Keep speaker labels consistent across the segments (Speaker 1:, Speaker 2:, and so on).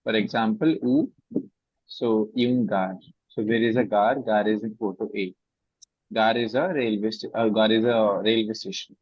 Speaker 1: For example, où, so une gare. So there is a gare. Gare is in photo A. Gare is a gare is a railway station.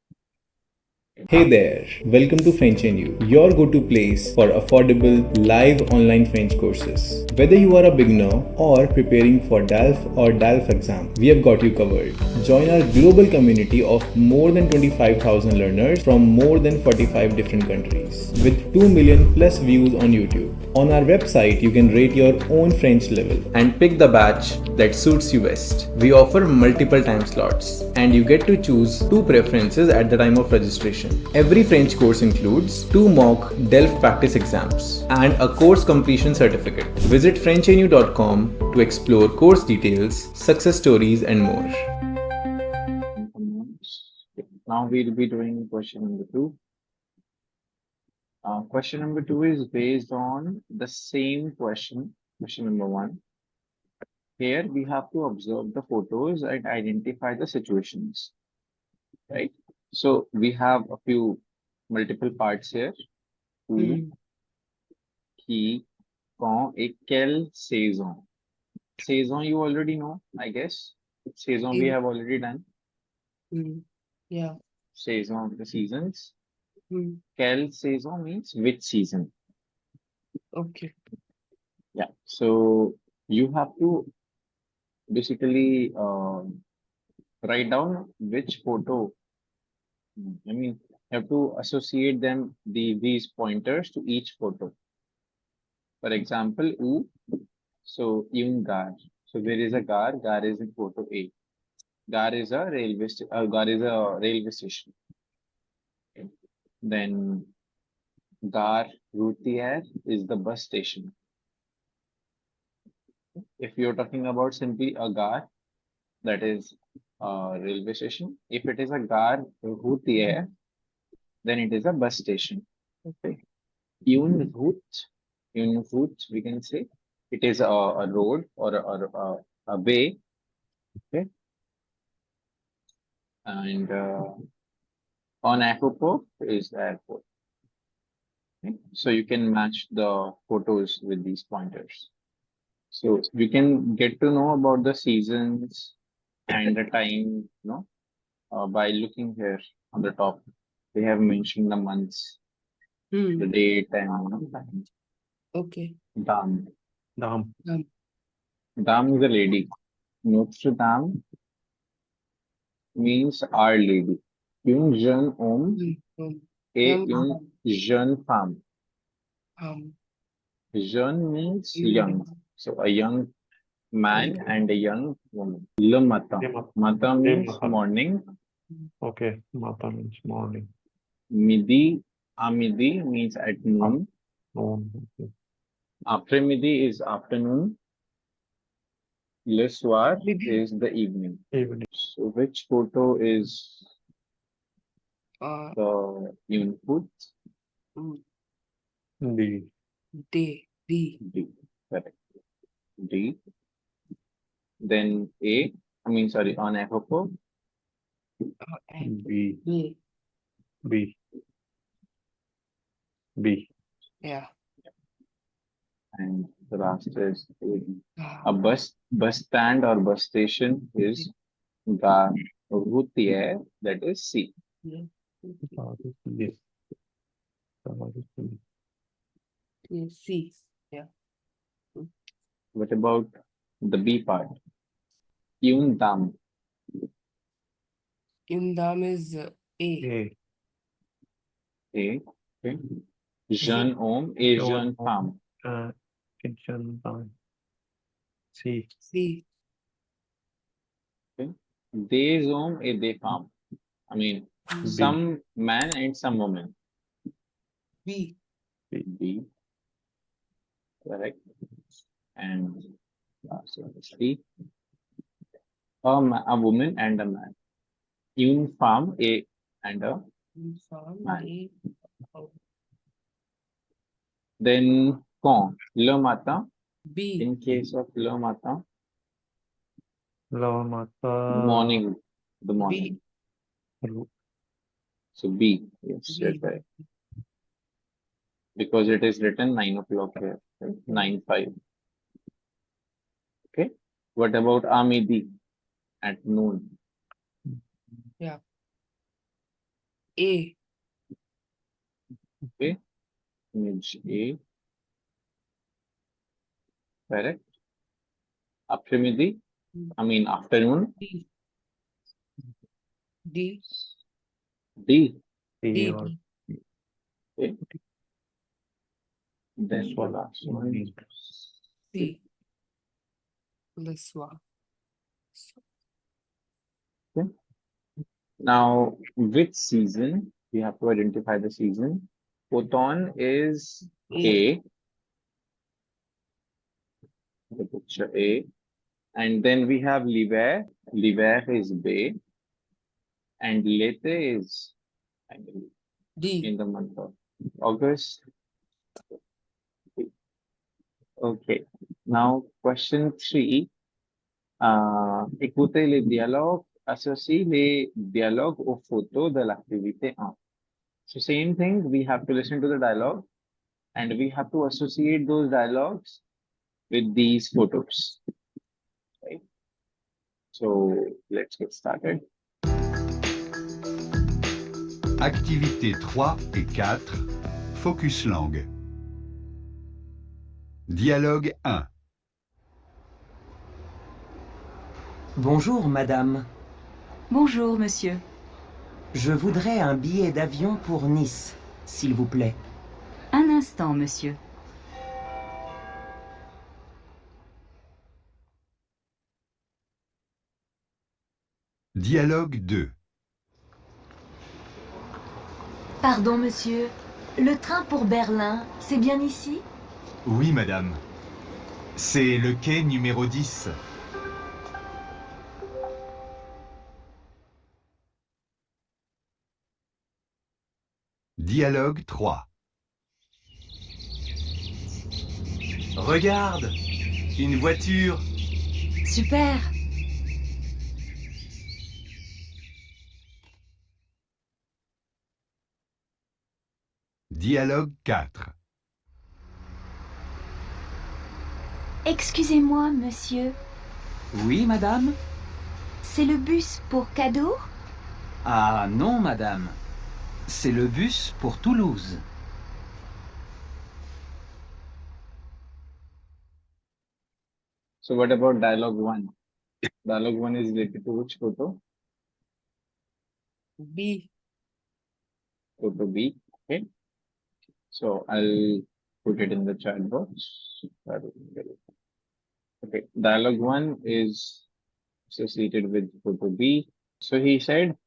Speaker 2: Hey there, welcome to frenchnyou, your go-to place for affordable live online French courses. Whether you are a beginner or preparing for DELF or DELF exam, we have got you covered. Join our global community of more than 25,000 learners from more than 45 different countries with 2 million plus views on YouTube. On our website, you can rate your own French level and pick the batch that suits you best. We offer multiple time slots and you get to choose two preferences at the time of registration. Every French course includes 2 mock DELF practice exams and a course completion certificate. Visit frenchnyou.com to explore course details, success stories and more.
Speaker 1: Now we'll be doing question number 2. Question number 2 is based on the same question number 1. Here we have to observe the photos and identify the situations, right? So we have a few multiple parts here. Où, qui, quand, et quelle saison. Saison you already know, I guess. Saison we have already done.
Speaker 3: Yeah.
Speaker 1: Saison of the seasons.
Speaker 3: Mm.
Speaker 1: Quelle saison means which season.
Speaker 3: Okay.
Speaker 1: Yeah. So you have to basically write down which photo. I mean, you have to associate them these pointers to each photo. For example, où, so une gare. So there is a gare. Gare is in photo A. Gare is a railway station. Okay. Then gare routière is the bus station. If you're talking about simply a gare, that is a railway station. If it is a gare routière, then it is a bus station. Okay. Une route, we can say it is a road or a way. Okay. And on airport is the airport. Okay. So you can match the photos with these pointers. So we can get to know about the seasons and the time, by looking here on the top. They have mentioned the months, the date, and time.
Speaker 3: Okay.
Speaker 1: Dame.
Speaker 2: Dam.
Speaker 1: Dame is a lady. Notre Dame means Our Lady. Une jeune homme et une jeune femme. Jeune means young. So a young man and a young woman. Le matin. Matin means morning.
Speaker 2: Okay, Mata means morning.
Speaker 1: Midi, midi means at noon.
Speaker 2: Okay.
Speaker 1: Après-midi is afternoon. Le soir
Speaker 3: Midi.
Speaker 1: is the evening.
Speaker 2: Evening.
Speaker 1: So which photo is the input?
Speaker 2: D.
Speaker 3: D.
Speaker 1: D. Correct. D. Then A. On Echo.
Speaker 2: B.
Speaker 3: B.
Speaker 2: B. B.
Speaker 3: Yeah.
Speaker 1: And the last is a bus stand or bus station is gare routière, that is C.
Speaker 3: Yeah.
Speaker 2: Yes.
Speaker 3: C. Yeah.
Speaker 1: What about the B part? Une dame.
Speaker 3: Indam is A.
Speaker 2: A.
Speaker 1: A. Okay. Jeune homme et jeune femme.
Speaker 2: Kitchen time. C.
Speaker 3: C.
Speaker 1: Okay. Des hommes et des femmes. Some man and some woman.
Speaker 3: B.
Speaker 1: B. Correct. And last one is C. A woman and a man. Une femme and a man. Then quand, le matin.
Speaker 3: B.
Speaker 1: In case of le matin,
Speaker 2: La Mata.
Speaker 1: morning, the morning.
Speaker 3: B.
Speaker 1: So B. Yes,
Speaker 3: B.
Speaker 1: correct. because it is written 9 o'clock here, right? 9:05. Okay. What about Amidi at noon?
Speaker 3: Yeah. A.
Speaker 1: Okay. Image A. Correct. Aftermidi, I mean afternoon.
Speaker 3: D. D.
Speaker 1: D.
Speaker 3: D.
Speaker 4: or
Speaker 1: Okay. Then the last one.
Speaker 3: C. Le soir.
Speaker 1: Now, which season? We have to identify the season. Autumn is A, the picture A. And then we have l'hiver. L'hiver is B. And l'été is, I believe,
Speaker 3: D.
Speaker 1: in the month of August. Okay. Now, question 3. Écoutez les dialogues, associez les dialogues aux photos de l'activité 1. So same thing, we have to listen to the dialogue and we have to associate those dialogues with these photos. Right? So let's get started.
Speaker 5: Activités 3 et 4, focus langue. Dialogue 1.
Speaker 6: Bonjour, madame.
Speaker 7: Bonjour, monsieur.
Speaker 6: Je voudrais un billet d'avion pour Nice, s'il vous plaît.
Speaker 7: Un instant, monsieur.
Speaker 5: Dialogue 2.
Speaker 7: Pardon, monsieur. Le train pour Berlin, c'est bien ici?
Speaker 8: Oui, madame. C'est le quai numéro 10.
Speaker 5: Dialogue 3.
Speaker 8: Regarde, une voiture.
Speaker 7: Super.
Speaker 5: Dialogue 4.
Speaker 7: Excusez-moi, monsieur.
Speaker 6: Oui, madame?
Speaker 7: C'est le bus pour Cadour?
Speaker 6: Ah non, madame. C'est le bus pour Toulouse.
Speaker 1: So what about dialogue 1? Dialogue 1 is related to which photo?
Speaker 3: B.
Speaker 1: Photo B. Okay. So I'll put it in the chat box. Okay. Dialogue 1 is associated with photo B. So he said,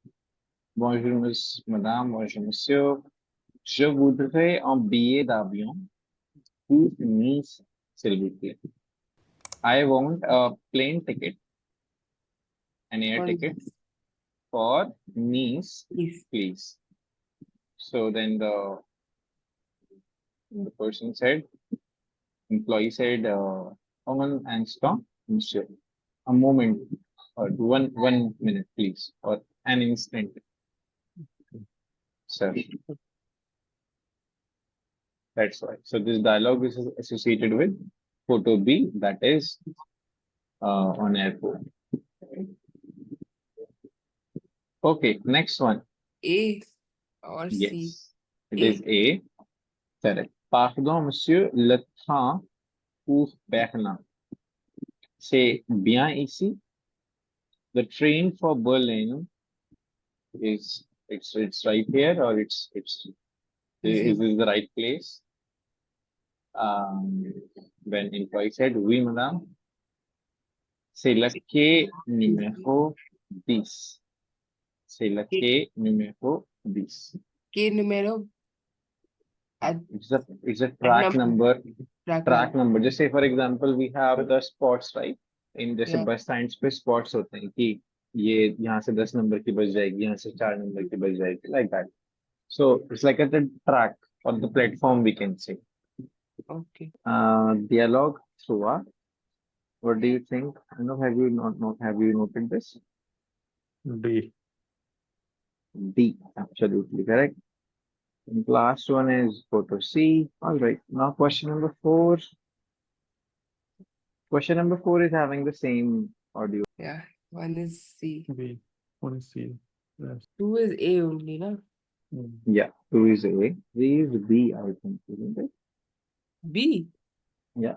Speaker 1: Bonjour, Miss Madame, bonjour, Monsieur. Je voudrais un billet d'avion pour Nice, s'il vous plaît. I want a plane ticket, an air ticket for Nice,
Speaker 3: Yes.
Speaker 1: please. So then the person said, employee said, un instant, monsieur. A moment, or one minute, please, or an instant, sir. That's why. So this dialogue is associated with photo B, that is on airport. Okay, next one.
Speaker 3: A or C.
Speaker 1: Yes, it is A. Correct. Pardon, monsieur, le train pour Berlin. C'est bien ici. The train for Berlin is it's right here, or is this the right place? When employee said, oui, madame. C'est le quai numéro 10. C'est le quai numéro 10.
Speaker 3: K numero.
Speaker 1: It's a track number. Track number. Just say, for example, we have the spots, right? In जैसे
Speaker 3: Yeah.
Speaker 1: बस stands पे spots होते हैं कि ये यहाँ से 10 number की बस जाएगी, यहाँ से 4 नंबर की बस जाएगी, like that. So it's like at the track or the platform, we can say.
Speaker 3: Okay.
Speaker 1: Dialogue through. What do you think? I know, have you have you noted this?
Speaker 4: D.
Speaker 1: D, absolutely correct. And the last one is photo C. All right. Now question number 4. Question number 4 is having the same audio.
Speaker 3: Yeah, one is C.
Speaker 4: B. One is C. Yes.
Speaker 3: 2 is A only, no?
Speaker 1: Yeah, 2 is A. 3 is B, I think, isn't it?
Speaker 3: B.
Speaker 1: Yeah.